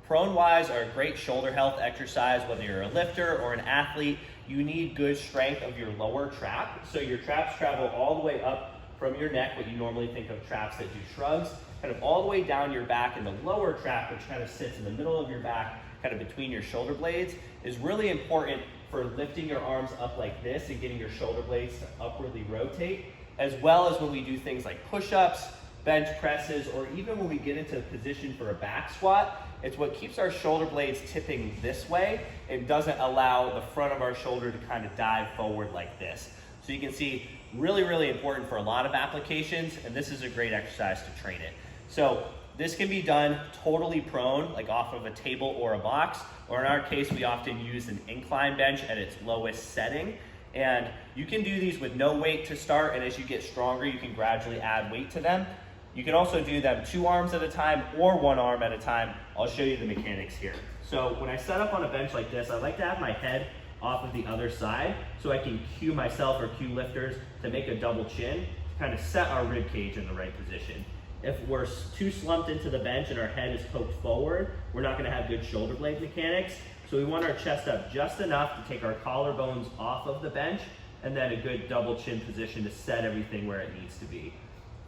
Prone Ys are a great shoulder health exercise, whether you're a lifter or an athlete. You need good strength of your lower trap. So your traps travel all the way up from your neck, what you normally think of traps that do shrugs, kind of all the way down your back, and the lower trap, which kind of sits in the middle of your back, kind of between your shoulder blades, is really important for lifting your arms up like this and getting your shoulder blades to upwardly rotate, as well as when we do things like push-ups, bench presses, or even when we get into a position for a back squat. It's what keeps our shoulder blades tipping this way. It doesn't allow the front of our shoulder to kind of dive forward like this. So you can see, really, really important for a lot of applications, and this is a great exercise to train it. So this can be done totally prone, like off of a table or a box, or in our case, we often use an incline bench at its lowest setting. And you can do these with no weight to start, and as you get stronger, you can gradually add weight to them. You can also do them 2 arms at a time or 1 arm at a time. I'll show you the mechanics here. So when I set up on a bench like this, I like to have my head off of the other side so I can cue myself or cue lifters to make a double chin, to kind of set our rib cage in the right position. If we're too slumped into the bench and our head is poked forward, we're not gonna have good shoulder blade mechanics. So we want our chest up just enough to take our collarbones off of the bench, and then a good double chin position to set everything where it needs to be.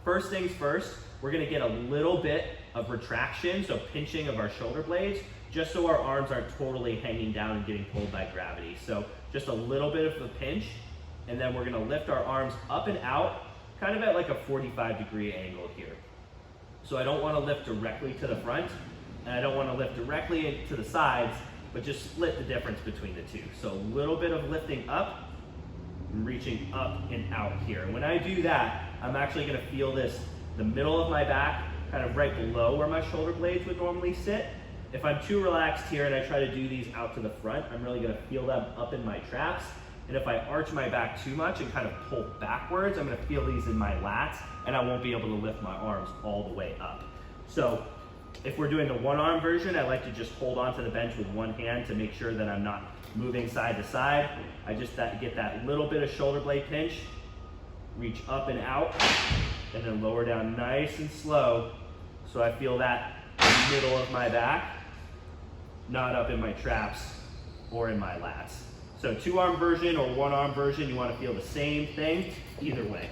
First things first, we're gonna get a little bit of retraction, so pinching of our shoulder blades, just so our arms aren't totally hanging down and getting pulled by gravity. So just a little bit of a pinch, and then we're gonna lift our arms up and out, kind of at like a 45-degree angle here. So I don't wanna lift directly to the front, and I don't wanna lift directly to the sides, but just split the difference between the two. So a little bit of lifting up, and reaching up and out here. And when I do that, I'm actually gonna feel this, the middle of my back, kind of right below where my shoulder blades would normally sit. If I'm too relaxed here and I try to do these out to the front, I'm really gonna feel them up in my traps. And if I arch my back too much and kind of pull backwards, I'm gonna feel these in my lats, and I won't be able to lift my arms all the way up. So if we're doing the 1-arm version, I like to just hold onto the bench with 1 hand to make sure that I'm not moving side to side. I just get that little bit of shoulder blade pinch, reach up and out, and then lower down nice and slow, so I feel that middle of my back, not up in my traps or in my lats. So 2-arm version or 1-arm version, you want to feel the same thing either way.